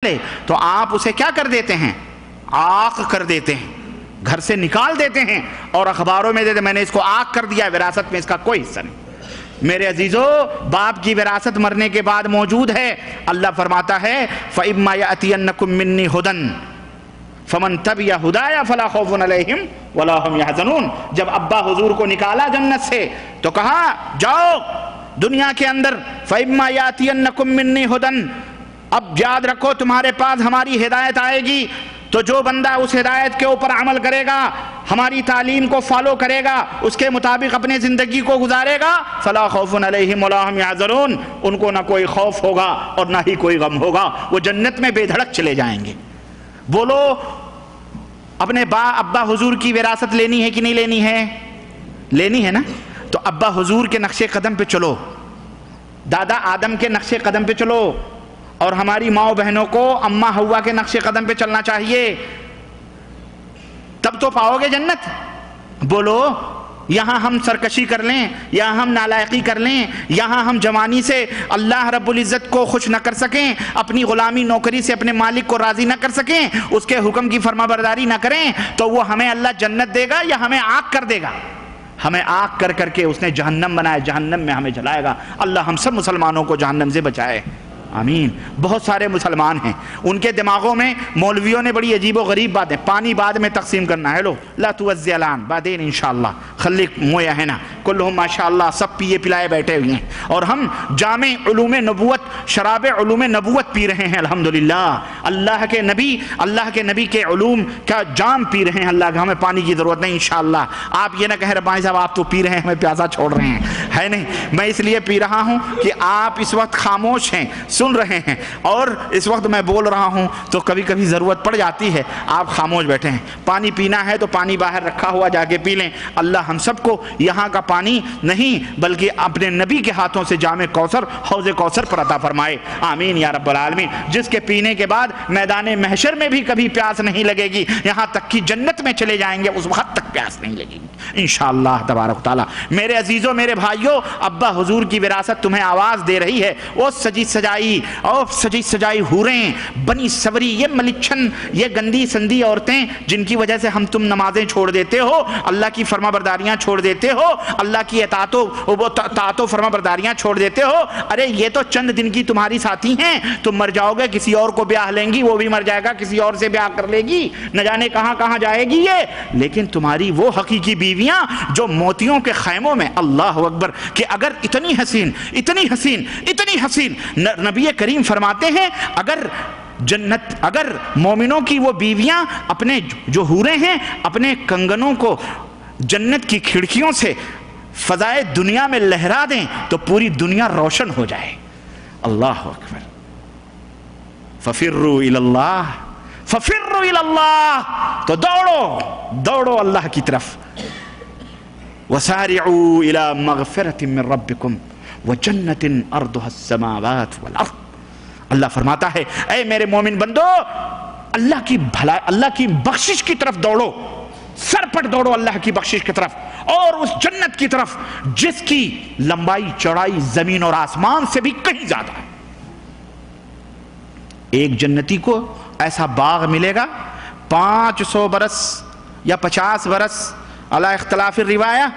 تو آپ اسے کیا کر دیتے ہیں؟ آق کر دیتے ہیں، گھر سے نکال دیتے ہیں اور اخباروں میں دیتے میں نے اس کو آق کر دیا، وراثت میں اس کا کوئی حصہ نہیں۔ میرے عزیزو، باپ کی وراثت مرنے کے بعد موجود ہے۔ اللہ فرماتا ہے فَإِمَّا يَأْتِيَنَّكُم مِّنِّي هُدًى فَمَن تَبِعَ هُدَايَ فَلَا خَوْفٌ عَلَيْهِمْ وَلَا هُمْ يَحْزَنُونَ۔ جب ابا حضور کو نکالا جنت سے تو کہا جاؤ دنیا کے اندر، فَإِمَّا يَأْتِيَنَّكُم مِّنِّي هُدًى، اب یاد رکھو تمہارے پاس ہماری ہدایت آئے گی تو جو بندہ اس ہدایت کے اوپر عمل کرے گا، ہماری تعلیم کو فالو کرے گا، اس کے مطابق اپنے زندگی کو گزارے گا، فلا خوف علیہم ولا ہم یحزنون، ان کو نہ کوئی خوف ہوگا اور نہ ہی کوئی غم ہوگا، وہ جنت میں بے دھڑک چلے جائیں گے۔ بولو اپنے ابا حضور کی وراثت لینی ہے کہ نہیں لینی ہے؟ لینی ہے نا؟ تو ابا حضور کے نقش قدم پہ چلو، دادا آدم کے نقش قدم پہ چلو، اور ہماری ماؤں بہنوں کو اماں ہوا کے نقش قدم پہ چلنا چاہیے، تب تو پاؤ گے جنت۔ بولو یہاں ہم سرکشی کر لیں، یہاں ہم نالائقی کر لیں، یہاں ہم جوانی سے اللہ رب العزت کو خوش نہ کر سکیں، اپنی غلامی نوکری سے اپنے مالک کو راضی نہ کر سکیں، اس کے حکم کی فرما برداری نہ کریں، تو وہ ہمیں اللہ جنت دے گا یا ہمیں آگ کر دے گا؟ ہمیں آگ کر کر کے اس نے جہنم بنایا، جہنم میں ہمیں جلائے گا۔ اللہ ہم سب مسلمانوں کو جہنم سے بچائے، آمین۔ بہت سارے مسلمان ہیں، ان کے دماغوں میں مولویوں نے بڑی عجیب و غریب باتیں، پانی بعد میں تقسیم کرنا ہے، لو لا توزع الان بعدين انشاءاللہ، خلق مویا ہے نا، کلہم ماشاءاللہ سب پیے پلائے بیٹھے ہوئے ہیں، اور ہم جامع علوم نبوت، شراب علوم نبوت پی رہے ہیں الحمدللہ۔ اللہ کے نبی کے علوم کا جام پی رہے ہیں، اللہ کا ہمیں پانی کی ضرورت نہیں انشاءاللہ۔ آپ یہ نہ کہیں ربانی صاحب آپ تو پی رہے ہیں ہمیں پیاسا چھوڑ رہے ہیں، ہے نہیں، میں اس لیے پی رہا ہوں کہ آپ اس وقت خاموش ہیں، سن رہے ہیں، اور اس وقت میں بول رہا ہوں تو کبھی کبھی ضرورت پڑ جاتی ہے، آپ خاموش بیٹھے ہیں۔ پانی پینا ہے تو پانی باہر رکھا ہوا جا کے پی لیں۔ اللہ ہم سب کو یہاں کا پانی نہیں بلکہ اپنے نبی کے ہاتھوں سے جام کوثر، حوض کوثر پر عطا فرمائے، آمین یا رب العالمین، جس کے پینے کے بعد میدان محشر میں بھی کبھی پیاس نہیں لگے گی، یہاں تک کہ جنت میں چلے جائیں گے اس وقت تک پیاس نہیں لگے گی انشاءاللہ تبارک تعالی۔ میرے عزیزوں، میرے بھائیوں، ابا حضور کی وراثت تمہیں آواز دے رہی ہے، وہ سجی سجائی حوریں، بنی سوری، یہ ملچھن، یہ گندی سندی عورتیں جن کی وجہ سے ہم تم نمازیں چھوڑ دیتے ہو، اللہ کی فرما برداریاں چھوڑ دیتے ہو، اللہ کی اطاعت و فرما برداریاں چھوڑ دیتے ہو، ارے یہ تو چند دن کی تمہاری ساتھی ہیں، تم مر جاؤ گے، کسی اور کو بیاہ لیں گی، وہ بھی مر جائے گا، کسی اور سے بیاہ کر لے گی، نہ جانے کہاں کہاں جائے گی یہ، لیکن تمہاری وہ حقیقی بیویاں جو موتیوں کے خیموں میں، اللہ اکبر، کہ اگر اتنی حسین نبی کریم فرماتے ہیں اگر مومنوں کی وہ بیویاں اپنے جو حوریں ہیں اپنے کنگنوں کو جنت کی کھڑکیوں سے فضائے دنیا میں لہرا دیں تو پوری دنیا روشن ہو جائے۔ اللہ اکبر، ففروا الی اللہ، تو دوڑو اللہ کی طرف، وسارعوا الی مغفرۃ من ربکم وجنت ارضها السماوات والارض۔ اللہ فرماتا ہے اے میرے مومن بندو، اللہ کی بخشش کی طرف دوڑو، سر پٹ دوڑو اللہ کی بخشش کی طرف، اور اس جنت کی طرف جس کی لمبائی چوڑائی زمین اور آسمان سے بھی کہیں زیادہ ہے۔ ایک جنتی کو ایسا باغ ملے گا 500 برس یا 50 برس علی اختلاف الروایہ،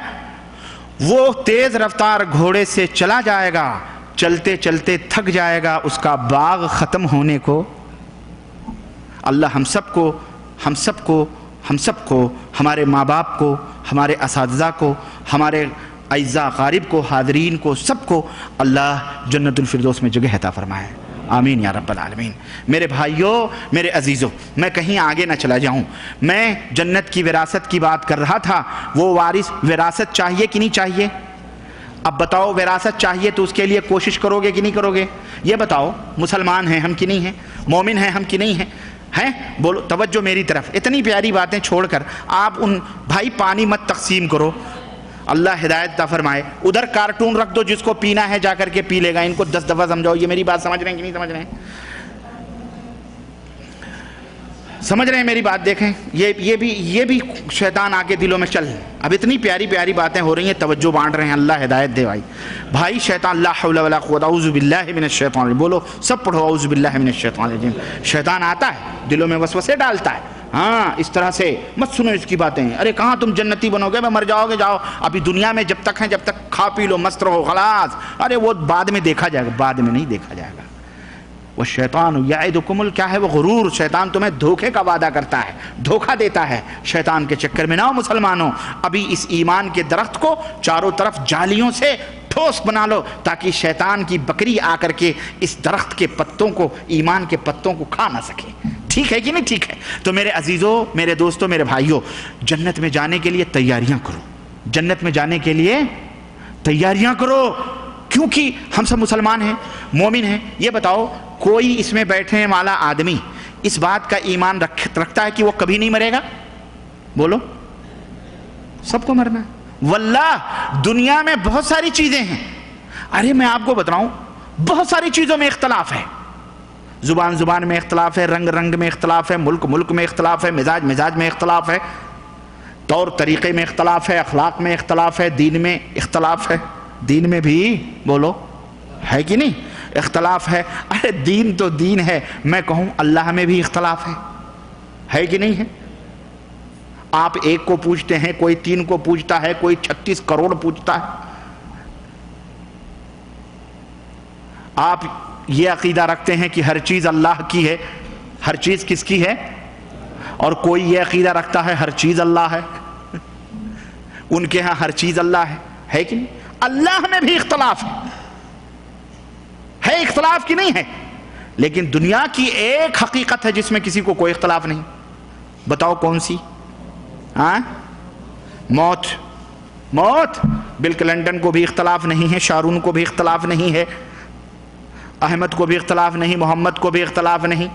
وہ تیز رفتار گھوڑے سے چلا جائے گا، چلتے چلتے تھک جائے گا، اس کا باغ ختم ہونے کو اللہ ہم سب کو ہمارے ماں باپ کو، ہمارے اساتذہ کو، ہمارے اعزاء اقارب کو، حاضرین کو، سب کو اللہ جنت الفردوس میں جگہ عطا فرمائے، آمین یا رب العالمین۔ میرے بھائیوں، میرے عزیزوں، میں کہیں آگے نہ چلا جاؤں، میں جنت کی وراثت کی بات کر رہا تھا۔ وہ وارث وراثت چاہیے کہ نہیں چاہیے؟ اب بتاؤ، وراثت چاہیے تو اس کے لیے کوشش کرو گے کہ نہیں کرو گے؟ یہ بتاؤ، مسلمان ہیں ہم کہ نہیں ہیں؟ مومن ہیں ہم کہ نہیں ہیں؟ بولو، توجہ میری طرف، اتنی پیاری باتیں چھوڑ کر آپ بھائی پانی مت تقسیم کرو، اللہ ہدایت عطا فرمائے۔ ادھر کارٹون رکھ دو، جس کو پینا ہے جا کر کے پی لے گا، ان کو 10 دفعہ سمجھاؤ۔ یہ میری بات سمجھ رہے ہیں کہ نہیں سمجھ رہے ہیں؟ سمجھ رہے ہیں میری بات؟ دیکھیں یہ بھی شیطان آ کے دلوں میں چل، اب اتنی پیاری پیاری باتیں ہو رہی ہیں، توجہ بانٹ رہے ہیں، اللہ ہدایت دے بھائی شیطان، لا حول ولا قوت، اعوذ باللہ من الشیطان الرجیم، بولو سب پڑھو اعوذ باللہ من الشیطان الرجیم۔ شیطان آتا ہے دلوں میں وسوسے ڈالتا ہے، ہاں اس طرح سے مت سنو اس کی باتیں، ارے کہاں تم جنتی بنو گے، میں مر جاؤ گے، جاؤ ابھی دنیا میں جب تک ہیں، جب تک کھا پی لو مست رہو خلاص، ارے وہ بعد میں دیکھا جائے گا، بعد میں نہیں دیکھا جائے گا۔ والشیطان یعدکم کیا ہے وہ غرور، شیطان تمہیں دھوکے کا وعدہ کرتا ہے، دھوکہ دیتا ہے، شیطان کے چکر میں نہ ہو مسلمانوں، ابھی اس ایمان کے درخت کو چاروں طرف جالیوں سے ٹھوس بنا لو تاکہ شیطان کی بکری آ کر کے اس درخت کے پتوں کو، ایمان کے پتوں کو کھا نہ سکے، ٹھیک ہے کہ نہیں ٹھیک ہے؟ تو میرے عزیزوں، میرے دوستوں، میرے بھائیوں، جنت میں جانے کے لیے تیاریاں کرو، جنت میں جانے کے لیے تیاریاں کرو، کیونکہ ہم سب مسلمان ہیں، مومن ہیں۔ یہ بتاؤ کوئی اس میں بیٹھنے والا آدمی اس بات کا ایمان رکھتا ہے کہ وہ کبھی نہیں مرے گا؟ بولو، سب کو مرنا ہے۔ واللہ دنیا میں بہت ساری چیزیں ہیں، ارے میں آپ کو بتاؤں بہت ساری چیزوں میں اختلاف ہے، زبان زبان میں اختلاف ہے، رنگ رنگ میں اختلاف ہے، ملک ملک میں اختلاف ہے، مزاج مزاج میں اختلاف ہے، طور طریقے میں اختلاف ہے، اخلاق میں اختلاف ہے، دین میں اختلاف ہے، دین میں بھی بولو ہے کہ نہیں اختلاف ہے؟ ارے دین تو دین ہے، میں کہوں اللہ میں بھی اختلاف ہے کہ نہیں ہے؟ آپ ایک کو پوچھتے ہیں، کوئی 3 کو پوچھتا ہے، کوئی 36 کروڑ پوچھتا ہے۔ آپ یہ عقیدہ رکھتے ہیں کہ ہر چیز اللہ کی ہے، ہر چیز کس کی ہے؟ اور کوئی یہ عقیدہ رکھتا ہے ہر چیز اللہ ہے، ان کے ہاں ہر چیز اللہ ہے کہ نہیں؟ اللہ میں بھی اختلاف ہے اختلاف کی نہیں ہے، لیکن دنیا کی ایک حقیقت ہے جس میں کسی کو کوئی اختلاف نہیں، بتاؤ کون سی؟ ہاں، موت۔ موت، بل کلنٹن کو بھی اختلاف نہیں ہے، شارون کو بھی اختلاف نہیں ہے، احمد کو بھی اختلاف نہیں، محمد کو بھی اختلاف نہیں،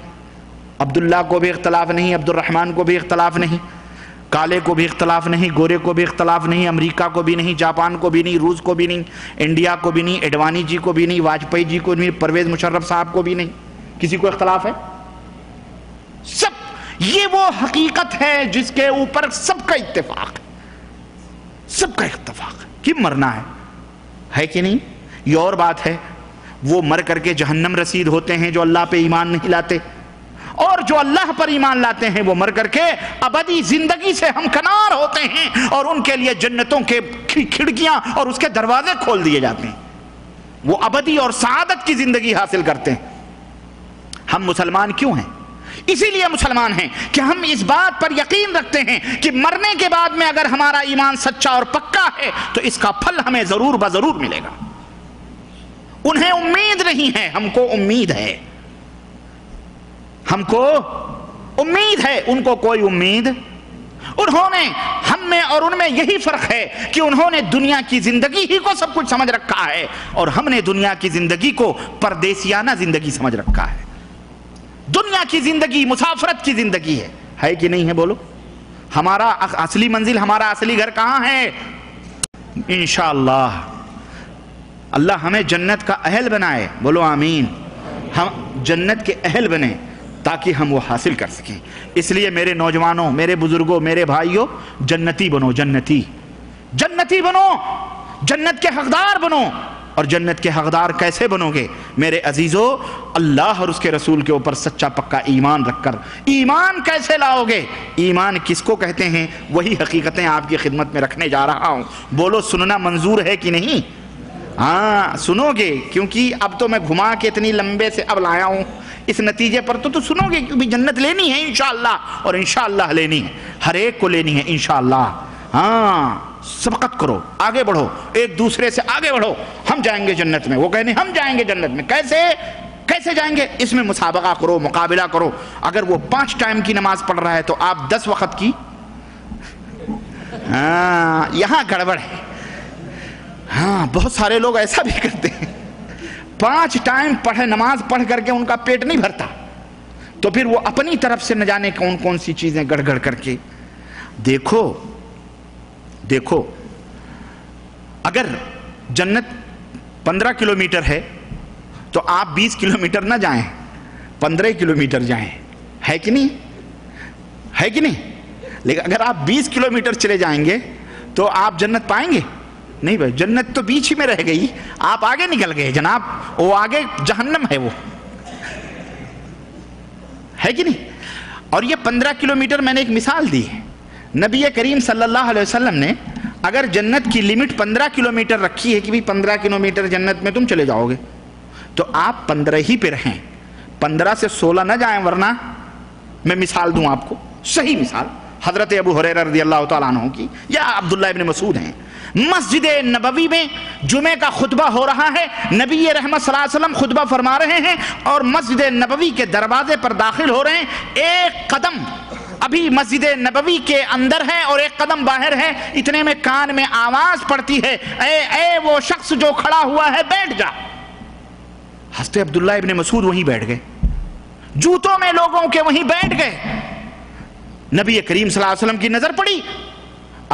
عبداللہ کو بھی اختلاف نہیں، عبد الرحمن کو بھی اختلاف نہیں، کالے کو بھی اختلاف نہیں، گورے کو بھی اختلاف نہیں، امریکہ کو بھی نہیں، جاپان کو بھی نہیں، روس کو بھی نہیں، انڈیا کو بھی نہیں، اڈوانی جی کو بھی نہیں، واجپئی جی کو نہیں، پرویز مشرف صاحب کو بھی نہیں، کسی کو اختلاف ہے؟ سب، یہ وہ حقیقت ہے جس کے اوپر سب کا اتفاق ہے، سب کا اتفاق ہے کہ مرنا ہے کہ نہیں؟ یہ اور بات ہے وہ مر کر کے جہنم رسید ہوتے ہیں جو اللہ پہ ایمان نہیں لاتے، اور جو اللہ پر ایمان لاتے ہیں وہ مر کر کے ابدی زندگی سے ہمکنار ہوتے ہیں، اور ان کے لیے جنتوں کے کھڑکیاں اور اس کے دروازے کھول دیے جاتے ہیں، وہ ابدی اور سعادت کی زندگی حاصل کرتے ہیں۔ ہم مسلمان کیوں ہیں؟ اسی لیے مسلمان ہیں کہ ہم اس بات پر یقین رکھتے ہیں کہ مرنے کے بعد میں اگر ہمارا ایمان سچا اور پکا ہے تو اس کا پھل ہمیں ضرور بضرور ملے گا۔ انہیں امید نہیں ہے، ہم کو امید ہے، ہم کو امید ہے، ان کو کوئی امید۔ انہوں نے ہم میں اور ان میں یہی فرق ہے کہ انہوں نے دنیا کی زندگی ہی کو سب کچھ سمجھ رکھا ہے، اور ہم نے دنیا کی زندگی کو پردیسیانہ زندگی سمجھ رکھا ہے۔ دنیا کی زندگی مسافرت کی زندگی ہے کہ نہیں ہے؟ بولو، ہمارا اصلی منزل، ہمارا اصلی گھر کہاں ہے؟ انشاءاللہ اللہ ہمیں جنت کا اہل بنائے، بولو آمین، ہم جنت کے اہل بنیں تاکہ ہم وہ حاصل کر سکیں۔ اس لیے میرے نوجوانوں، میرے بزرگوں، میرے بھائیوں، جنتی بنو، جنتی بنو، جنت کے حقدار بنو۔ اور جنت کے حقدار کیسے بنو گے میرے عزیزو؟ اللہ اور اس کے رسول کے اوپر سچا پکا ایمان رکھ کر۔ ایمان کیسے لاؤ گے؟ ایمان کس کو کہتے ہیں؟ وہی حقیقتیں آپ کی خدمت میں رکھنے جا رہا ہوں، بولو سننا منظور ہے کہ نہیں؟ ہاں سنو گے، کیونکہ اب تو میں گھما کے اتنی لمبے سے اب لایا ہوں اس نتیجے پر، تو سنو گے، کیونکہ جنت لینی ہے انشاءاللہ، اور انشاءاللہ لینی ہے، ہر ایک کو لینی ہے انشاءاللہ۔ ہاں سبقت کرو، آگے بڑھو، ایک دوسرے سے آگے بڑھو، ہم جائیں گے جنت میں۔ وہ کہنے ہم جائیں گے جنت میں، کیسے جائیں گے؟ اس میں مسابقہ کرو، مقابلہ کرو۔ اگر وہ 5 ٹائم کی نماز پڑھ رہا ہے تو آپ 10 وقت کی، ہاں یہاں گڑبڑ ہے۔ ہاں بہت سارے لوگ ایسا بھی کرتے ہیں، 5 ٹائم نماز پڑھ کر کے ان کا پیٹ نہیں بھرتا، تو پھر وہ اپنی طرف سے نہ جانے کون کون سی چیزیں گڑ گڑ کر کے۔ دیکھو اگر جنت 15 کلومیٹر ہے تو آپ 20 کلومیٹر نہ جائیں، 15 کلومیٹر جائیں، ہے کہ نہیں؟ ہے کہ نہیں؟ لیکن اگر آپ 20 کلومیٹر چلے جائیں گے تو آپ جنت پائیں گے نہیں بھائی، جنت تو بیچ ہی میں رہ گئی، آپ آگے نکل گئے جناب، وہ آگے جہنم ہے، وہ ہے کہ نہیں؟ اور یہ 15 کلومیٹر میں نے ایک مثال دی ہے، نبی کریم صلی اللہ علیہ وسلم نے اگر جنت کی لمٹ 15 کلومیٹر رکھی ہے کہ بھی 15 کلومیٹر جنت میں تم چلے جاؤ گے، تو آپ 15 ہی پہ رہیں، 15 سے 16 نہ جائیں، ورنہ میں مثال دوں آپ کو، صحیح مثال حضرت ابو ہریرہ رضی اللہ تعالیٰ عنہ کی یا عبداللہ ابن مسعود ہیں، مسجد نبوی میں جمعے کا خطبہ ہو رہا ہے، نبی رحمت صلی اللہ علیہ وسلم خطبہ فرما رہے ہیں اور مسجد نبوی کے دروازے پر داخل ہو رہے ہیں، ایک قدم ابھی مسجد نبوی کے اندر ہے اور ایک قدم باہر ہے، اتنے میں کان میں آواز پڑتی ہے، اے وہ شخص جو کھڑا ہوا ہے بیٹھ جا۔ حضرت عبداللہ ابن مسعود وہیں بیٹھ گئے، جوتوں میں لوگوں کے وہیں بیٹھ گئے۔ نبی کریم صلی اللہ علیہ وسلم کی نظر پڑی،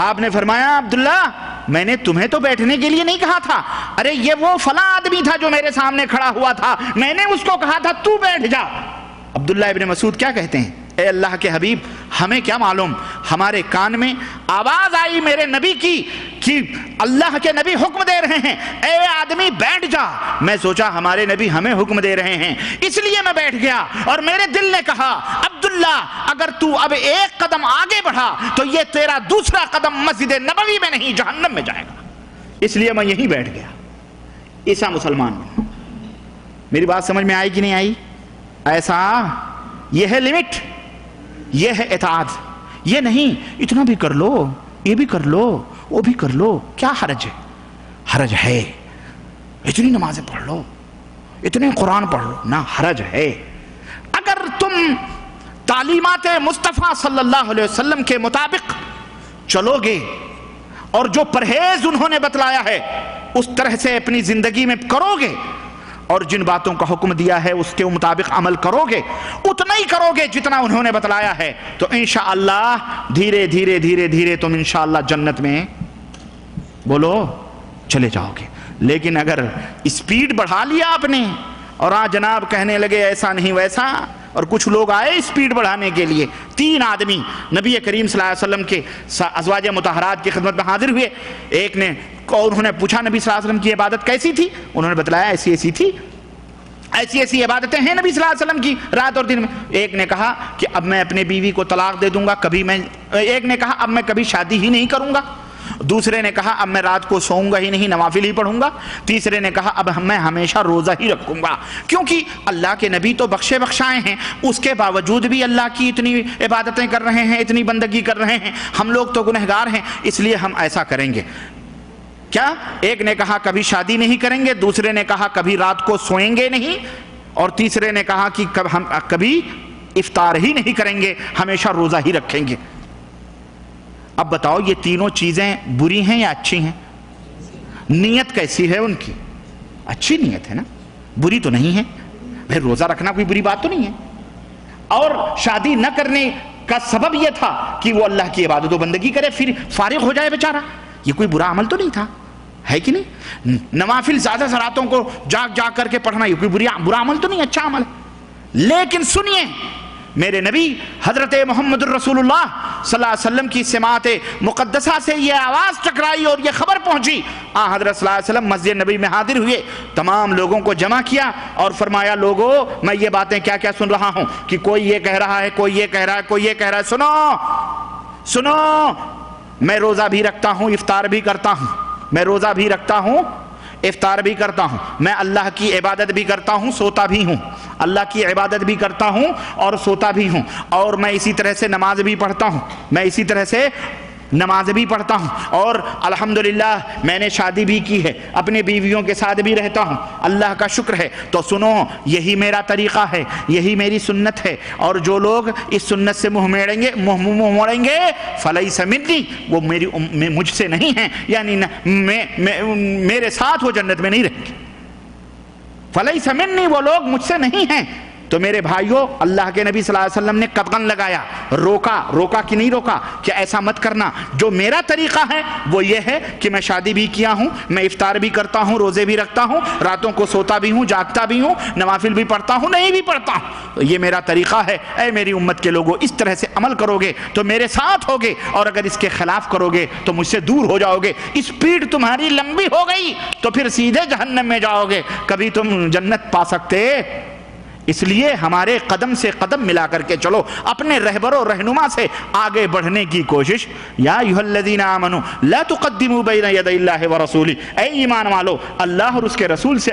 آپ نے فرمایا عبداللہ میں نے تمہیں تو بیٹھنے کے لیے نہیں کہا تھا، ارے یہ وہ فلاں آدمی تھا جو میرے سامنے کھڑا ہوا تھا، میں نے اس کو کہا تھا تو بیٹھ جا۔ عبداللہ ابن مسعود کیا کہتے ہیں، اے اللہ کے حبیب ہمیں کیا معلوم، ہمارے کان میں آواز آئی میرے نبی کی کہ اللہ کے نبی حکم دے رہے ہیں اے آدمی بیٹھ جا، میں سوچا ہمارے نبی ہمیں حکم دے رہے ہیں اس لیے میں بیٹھ گیا، اور میرے دل نے کہا عبداللہ اگر تو اب ایک قدم آگے بڑھا تو یہ تیرا دوسرا قدم مسجد نبوی میں نہیں جہنم میں جائے گا، اس لیے میں یہیں بیٹھ گیا۔ ایسا مسلمان بنا۔ میری بات سمجھ میں آئی کہ نہیں آئی؟ ایسا یہ ہے لمٹ، یہ ہے اطاعت، یہ نہیں اتنا بھی کر لو، یہ بھی کر لو، وہ بھی کر لو، کیا حرج ہے؟ حرج ہے، اتنی نمازیں پڑھ لو، اتنے قرآن پڑھ لو، نہ حرج ہے۔ اگر تم تعلیمات مصطفیٰ صلی اللہ علیہ وسلم کے مطابق چلو گے اور جو پرہیز انہوں نے بتلایا ہے اس طرح سے اپنی زندگی میں کرو گے اور جن باتوں کا حکم دیا ہے اس کے مطابق عمل کرو گے، اتنا ہی کرو گے جتنا انہوں نے بتلایا ہے، تو انشاءاللہ دھیرے دھیرے دھیرے دھیرے تم انشاءاللہ جنت میں بولو چلے جاؤ گے۔ لیکن اگر اسپیڈ بڑھا لیا آپ نے اور جناب کہنے لگے ایسا نہیں ویسا، اور کچھ لوگ آئے اسپیڈ بڑھانے کے لیے، 3 آدمی نبی کریم صلی اللہ علیہ وسلم کے ازواج مطہرات کی خدمت میں حاضر ہوئے، ایک نے انہوں نے پوچھا نبی صلی اللہ علیہ وسلم کی عبادت کیسی تھی، انہوں نے بتلایا ایسی ایسی تھی، ایسی ایسی عبادتیں ہیں نبی صلی اللہ علیہ وسلم کی رات اور دن میں۔ ایک نے کہا کہ اب میں اپنے بیوی کو طلاق دے دوں گا، ایک نے کہا اب میں کبھی شادی ہی نہیں کروں گا، دوسرے نے کہا اب میں رات کو سوؤں گا ہی نہیں، نوافل ہی پڑھوں گا، تیسرے نے کہا اب میں ہمیشہ روزہ ہی رکھوں گا، کیونکہ اللہ کے نبی تو بخشے بخشائے ہیں، اس کے باوجود بھی اللہ کی اتنی عبادتیں کر رہے ہیں، اتنی بندگی کر رہے ہیں، ہم لوگ تو گنہگار ہیں، اس لیے ہم ایسا کریں گے۔ کیا ایک نے کہا کبھی شادی نہیں کریں گے، دوسرے نے کہا کبھی رات کو سوئیں گے نہیں، اور تیسرے نے کہا کہ ہم کبھی افطار ہی نہیں کریں گے، ہمیشہ روزہ ہی رکھیں گے۔ اب بتاؤ یہ تینوں چیزیں بری ہیں یا اچھی ہیں؟ نیت کیسی ہے ان کی؟ اچھی نیت ہے نا، بری تو نہیں ہے، بھئی روزہ رکھنا کوئی بری بات تو نہیں ہے، اور شادی نہ کرنے کا سبب یہ تھا کہ وہ اللہ کی عبادت و بندگی کرے پھر فارغ ہو جائے بیچارہ، یہ کوئی برا عمل تو نہیں تھا، ہے کہ نہیں؟ نوافل زیادہ راتوں کو جاگ جاگ کر کے پڑھنا یہ کوئی برا عمل تو نہیں، اچھا عمل ہے۔ لیکن سنیے میرے نبی حضرت محمد الرسول اللہ صلی اللہ علیہ وسلم کی سماعت مقدسہ سے یہ آواز ٹکرائی اور یہ خبر پہنچی، حضرت صلی اللہ علیہ وسلم مسجد نبی میں حاضر ہوئے، تمام لوگوں کو جمع کیا اور فرمایا لوگوں میں یہ باتیں کیا کیا سن رہا ہوں کہ کوئی یہ کہہ رہا ہے، کوئی یہ کہہ رہا ہے، کوئی یہ کہہ رہا ہے، سنو سنو، میں روزہ بھی رکھتا ہوں، افطار بھی کرتا ہوں، میں روزہ بھی رکھتا ہوں، افطار بھی کرتا ہوں، میں اللہ کی عبادت بھی کرتا ہوں، سوتا بھی ہوں، اللہ کی عبادت بھی کرتا ہوں اور سوتا بھی ہوں، اور میں اسی طرح سے نماز بھی پڑھتا ہوں، میں اسی طرح سے نماز بھی پڑھتا ہوں، اور الحمدللہ میں نے شادی بھی کی ہے، اپنے بیویوں کے ساتھ بھی رہتا ہوں، اللہ کا شکر ہے۔ تو سنو یہی میرا طریقہ ہے، یہی میری سنت ہے، اور جو لوگ اس سنت سے منہ موڑیں گے فلیس منی، وہ مجھ سے نہیں ہیں، یعنی میرے ساتھ وہ جنت میں نہیں رہیں گے، فلیس منی، وہ لوگ مجھ سے نہیں ہیں۔ تو میرے بھائیوں اللہ کے نبی صلی اللہ علیہ وسلم نے قدغن لگایا، روکا کہ نہیں روکا کہ ایسا مت کرنا۔ جو میرا طریقہ ہے وہ یہ ہے کہ میں شادی بھی کیا ہوں، میں افطار بھی کرتا ہوں، روزے بھی رکھتا ہوں، راتوں کو سوتا بھی ہوں، جاگتا بھی ہوں، نوافل بھی پڑھتا ہوں، نہیں بھی پڑھتا ہوں، یہ میرا طریقہ ہے۔ اے میری امت کے لوگوں، اس طرح سے عمل کرو گے تو میرے ساتھ ہوگے، اور اگر اس کے خلاف کرو گے تو مجھ سے دور ہو جاؤ گے۔ اسپیڈ تمہاری لمبی ہو گئی تو پھر سیدھے جہنم میں جاؤ گے، کبھی تم جنت پا سکتے؟ اس لیے ہمارے قدم سے قدم ملا کر کے چلو، اپنے رہبر و رہنما سے آگے بڑھنے کی کوشش۔ یا ایھا الذین آمنوا لا تقدموا بین یدی اللہ ورسولہ، اے ایمان والو اللہ اور اس کے رسول سے